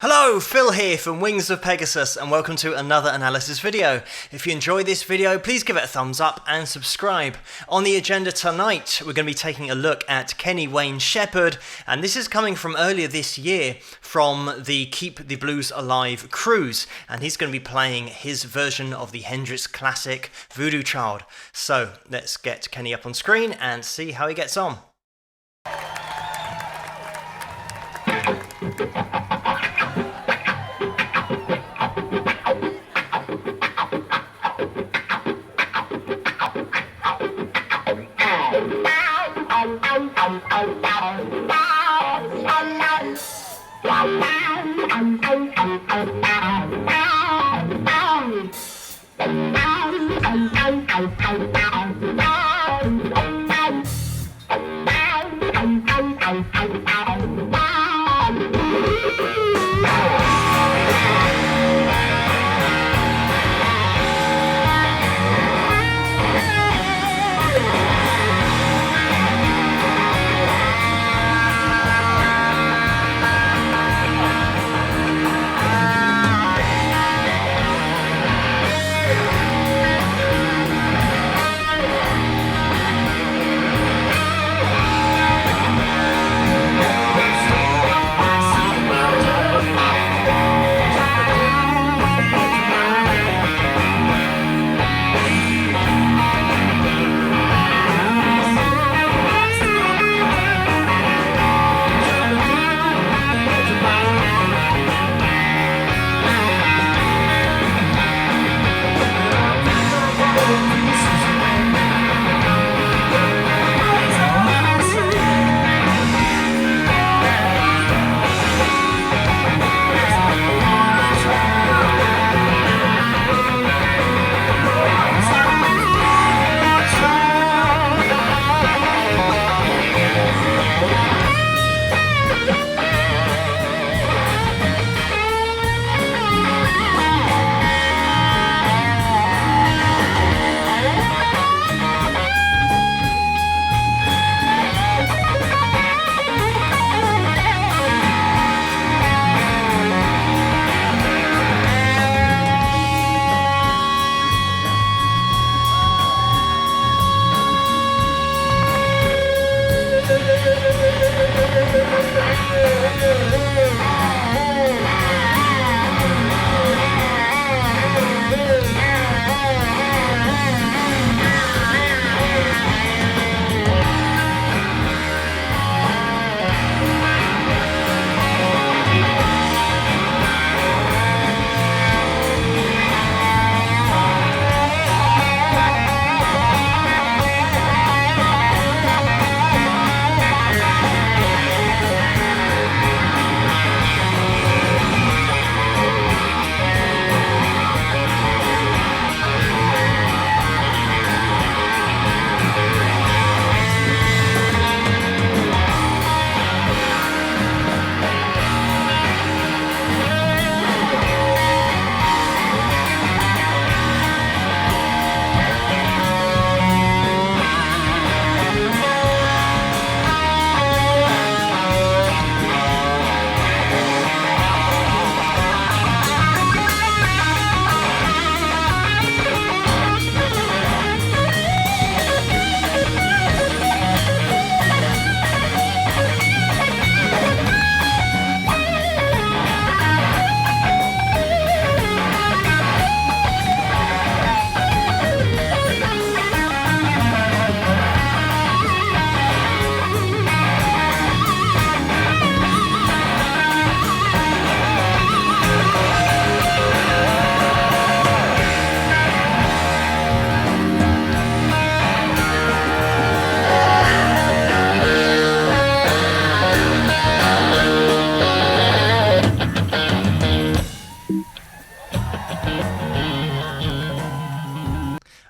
Hello, Phil here from Wings of Pegasus and welcome to another analysis video. If you enjoyed this video, please give it a thumbs up and subscribe. On the agenda tonight, we're going to be taking a look at Kenny Wayne Shepherd, and this is coming from earlier this year from the Keep the Blues Alive cruise, and he's going to be playing his version of the Hendrix classic Voodoo Child. So let's get Kenny up on screen and see how he gets on.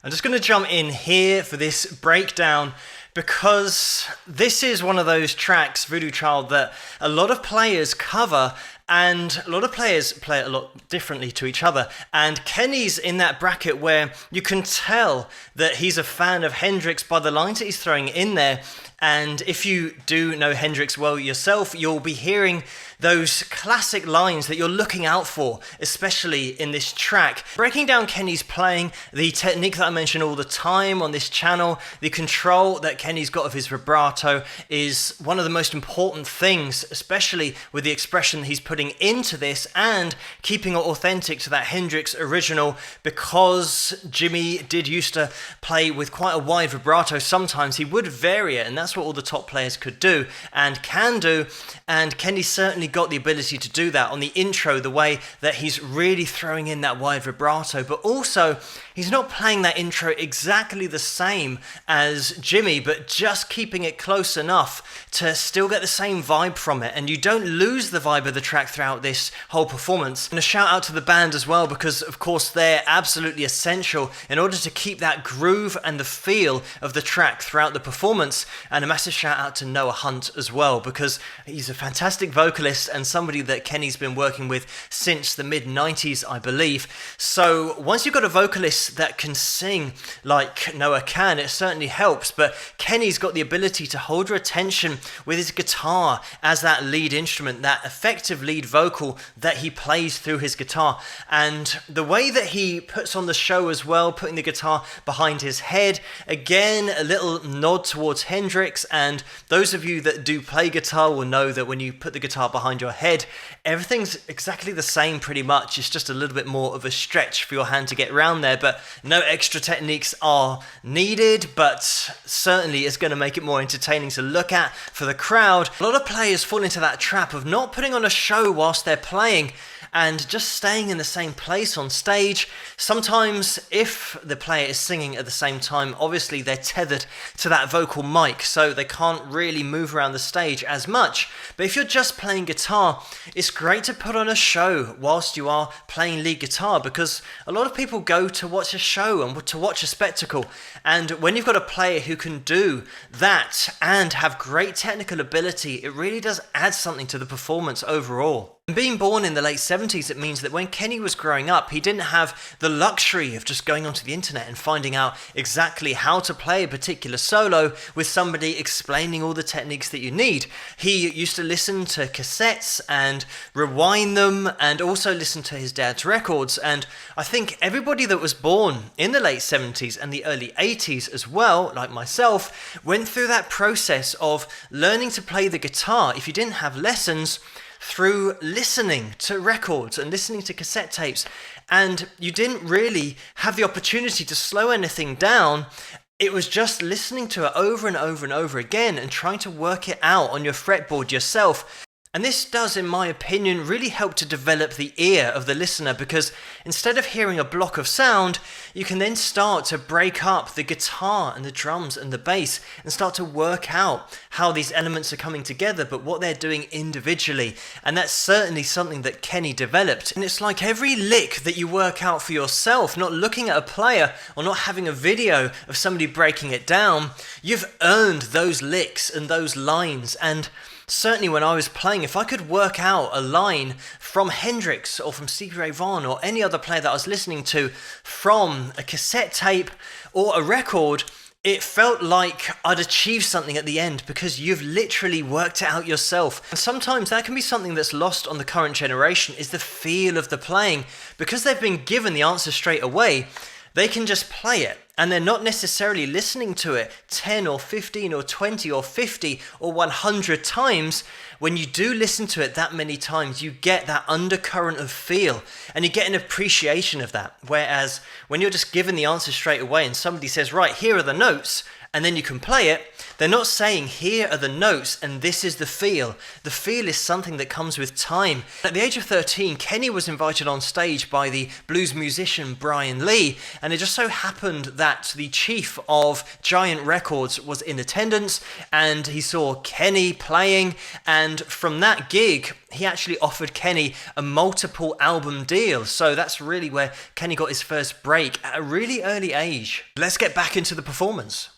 I'm just going to jump in here for this breakdown because this is one of those tracks, Voodoo Child, that a lot of players cover and a lot of players play it a lot differently to each other. And Kenny's in that bracket where you can tell that he's a fan of Hendrix by the lines that he's throwing in there. And if you do know Hendrix well yourself, you'll be hearing those classic lines that you're looking out for, especially in this track. Breaking down Kenny's playing, the technique that I mention all the time on this channel, the control that Kenny's got of his vibrato is one of the most important things, especially with the expression he's putting into this and keeping it authentic to that Hendrix original, because Jimmy did used to play with quite a wide vibrato. Sometimes he would vary it, and that's what all the top players could do and can do, and Kenny certainly got the ability to do that on the intro, the way that he's really throwing in that wide vibrato, but also he's not playing that intro exactly the same as Jimmy, but just keeping it close enough to still get the same vibe from it, and you don't lose the vibe of the track throughout this whole performance. And a shout out to the band as well, because of course they're absolutely essential in order to keep that groove and the feel of the track throughout the performance. And a massive shout out to Noah Hunt as well, because he's a fantastic vocalist and somebody that Kenny's been working with since the mid-90s, I believe. So once you've got a vocalist that can sing like Noah can, it certainly helps, but Kenny's got the ability to hold your attention with his guitar as that lead instrument, that effective lead vocal that he plays through his guitar. And the way that he puts on the show as well, putting the guitar behind his head, again, a little nod towards Hendrix. And those of you that do play guitar will know that when you put the guitar behind your head, everything's exactly the same pretty much. It's just a little bit more of a stretch for your hand to get around there, but no extra techniques are needed, but certainly it's going to make it more entertaining to look at for the crowd. A lot of players fall into that trap of not putting on a show whilst they're playing and just staying in the same place on stage. Sometimes if the player is singing at the same time, obviously they're tethered to that vocal mic, so they can't really move around the stage as much. But if you're just playing guitar, it's great to put on a show whilst you are playing lead guitar, because a lot of people go to watch a show and to watch a spectacle. And when you've got a player who can do that and have great technical ability, it really does add something to the performance overall. And being born in the late 70s, it means that when Kenny was growing up, he didn't have the luxury of just going onto the internet and finding out exactly how to play a particular solo with somebody explaining all the techniques that you need. He used to listen to cassettes and rewind them, and also listen to his dad's records. And I think everybody that was born in the late 70s and the early 80s as well, like myself, went through that process of learning to play the guitar, if you didn't have lessons, through listening to records and listening to cassette tapes, and you didn't really have the opportunity to slow anything down. It was just listening to it over and over and over again and trying to work it out on your fretboard yourself. And this does, in my opinion, really help to develop the ear of the listener, because instead of hearing a block of sound, you can then start to break up the guitar and the drums and the bass and start to work out how these elements are coming together, but what they're doing individually. And that's certainly something that Kenny developed. And it's like every lick that you work out for yourself, not looking at a player or not having a video of somebody breaking it down, you've earned those licks and those lines. And certainly when I was playing, if I could work out a line from Hendrix or from Stevie Ray Vaughan or any other player that I was listening to from a cassette tape or a record, it felt like I'd achieved something at the end, because you've literally worked it out yourself. And sometimes that can be something that's lost on the current generation, is the feel of the playing. Because they've been given the answer straight away, they can just play it, and they're not necessarily listening to it 10 or 15 or 20 or 50 or 100 times. When you do listen to it that many times, you get that undercurrent of feel, and you get an appreciation of that. Whereas when you're just given the answer straight away and somebody says, right, here are the notes, and then you can play it, they're not saying, here are the notes and this is the feel. The feel is something that comes with time. At the age of 13, Kenny was invited on stage by the blues musician Brian Lee, and it just so happened that the chief of Giant Records was in attendance, and he saw Kenny playing, and from that gig, he actually offered Kenny a multiple album deal. So that's really where Kenny got his first break at a really early age. Let's get back into the performance.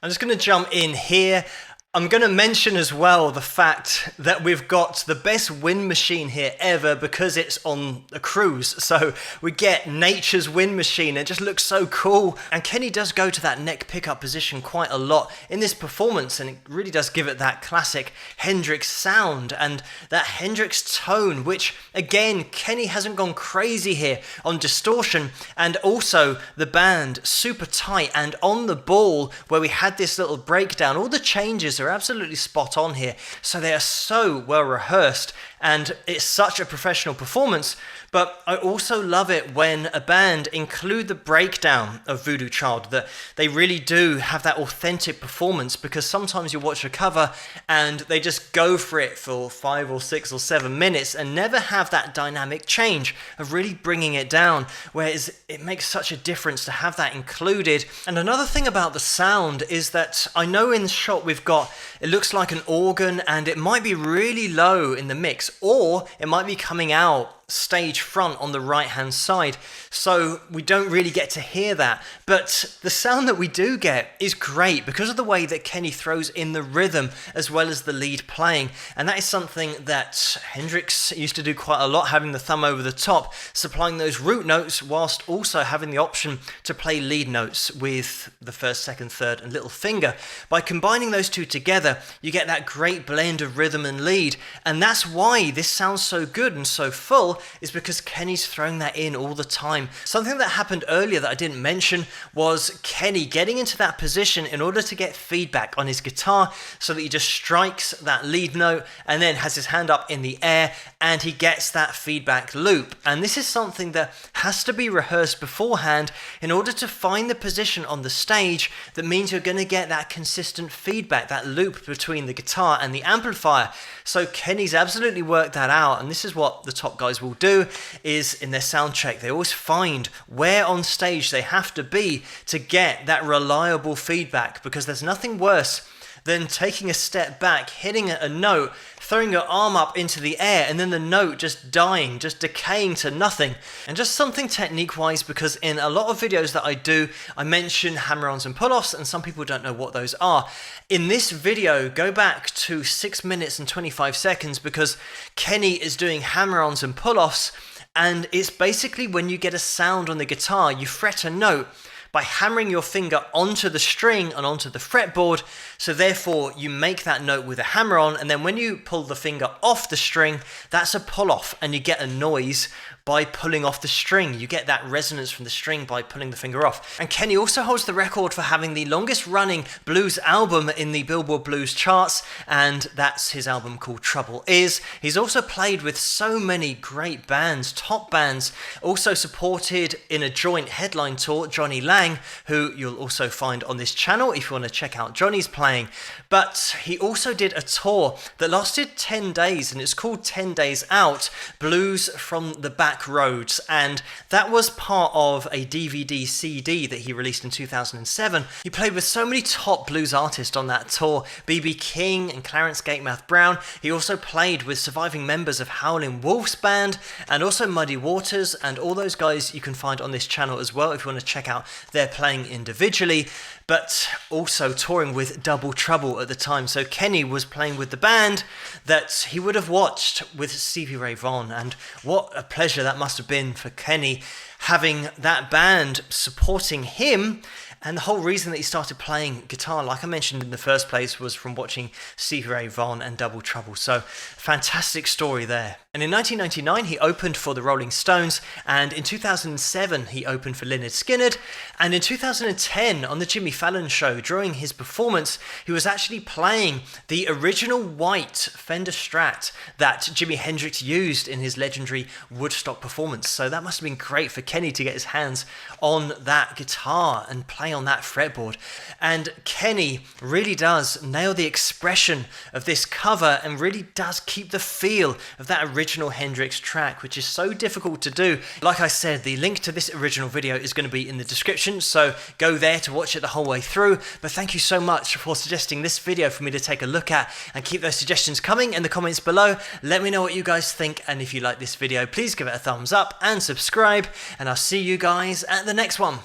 I'm just going to jump in here. I'm going to mention as well the fact that we've got the best wind machine here ever because it's on a cruise. So we get nature's wind machine. It just looks so cool. And Kenny does go to that neck pickup position quite a lot in this performance, and it really does give it that classic Hendrix sound and that Hendrix tone, which again, Kenny hasn't gone crazy here on distortion, and also the band super tight and on the ball where we had this little breakdown. All the changes are absolutely spot on here, so they are so well rehearsed and it's such a professional performance. But I also love it when a band include the breakdown of Voodoo Child, that they really do have that authentic performance, because sometimes you watch a cover and they just go for it for 5 or 6 or 7 minutes and never have that dynamic change of really bringing it down, whereas it makes such a difference to have that included. And another thing about the sound is that I know in the shot we've got, it looks like an organ and it might be really low in the mix, or it might be coming out stage front on the right hand side, so we don't really get to hear that. But the sound that we do get is great because of the way that Kenny throws in the rhythm as well as the lead playing, and that is something that Hendrix used to do quite a lot, having the thumb over the top, supplying those root notes whilst also having the option to play lead notes with the first, second, third and little finger. By combining those two together, you get that great blend of rhythm and lead, and that's why this sounds so good and so full, is because Kenny's throwing that in all the time. Something that happened earlier that I didn't mention was Kenny getting into that position in order to get feedback on his guitar, so that he just strikes that lead note and then has his hand up in the air and he gets that feedback loop. And this is something that has to be rehearsed beforehand in order to find the position on the stage that means you're going to get that consistent feedback, that loop between the guitar and the amplifier. So Kenny's absolutely worked that out, and this is what the top guys will do, is in their sound check they always find where on stage they have to be to get that reliable feedback, because there's nothing worse than taking a step back, hitting a note, throwing your arm up into the air, and then the note just dying, just decaying to nothing. And just something technique-wise, because in a lot of videos that I do, I mention hammer-ons and pull-offs, and some people don't know what those are. In this video, go back to 6 minutes and 25 seconds, because Kenny is doing hammer-ons and pull-offs, and it's basically when you get a sound on the guitar, you fret a note by hammering your finger onto the string and onto the fretboard, so therefore you make that note with a hammer on, and then when you pull the finger off the string, that's a pull off, and you get a noise by pulling off the string. You get that resonance from the string by pulling the finger off. And Kenny also holds the record for having the longest running blues album in the Billboard Blues charts, and that's his album called Trouble Is. He's also played with so many great bands, top bands, also supported in a joint headline tour Johnny Lang, who you'll also find on this channel if you want to check out Johnny's playing. But he also did a tour that lasted 10 days, and it's called 10 Days Out, Blues from the Back Roads, and that was part of a DVD CD that he released in 2007. He played with so many top blues artists on that tour, B.B. King and Clarence Gatemouth Brown. He also played with surviving members of Howlin' Wolf's band and also Muddy Waters, and all those guys you can find on this channel as well if you want to check out their playing individually, but also touring with Double Trouble at the time. So Kenny was playing with the band that he would have watched with Stevie Ray Vaughan, and what a pleasure that must have been for Kenny, having that band supporting him. And the whole reason that he started playing guitar, like I mentioned in the first place, was from watching Stevie Ray Vaughan and Double Trouble. So fantastic story there. And in 1999, he opened for the Rolling Stones, and in 2007, he opened for Lynyrd Skynyrd, and in 2010, on the Jimmy Fallon show, during his performance, he was actually playing the original white Fender Strat that Jimi Hendrix used in his legendary Woodstock performance. So that must have been great for Kenny to get his hands on that guitar and play on that fretboard. And Kenny really does nail the expression of this cover and really does keep the feel of that original Hendrix track, which is so difficult to do. Like I said, the link to this original video is going to be in the description, so go there to watch it the whole way through. But thank you so much for suggesting this video for me to take a look at, and keep those suggestions coming in the comments below. Let me know what you guys think, and if you like this video, please give it a thumbs up and subscribe, and I'll see you guys at the next one.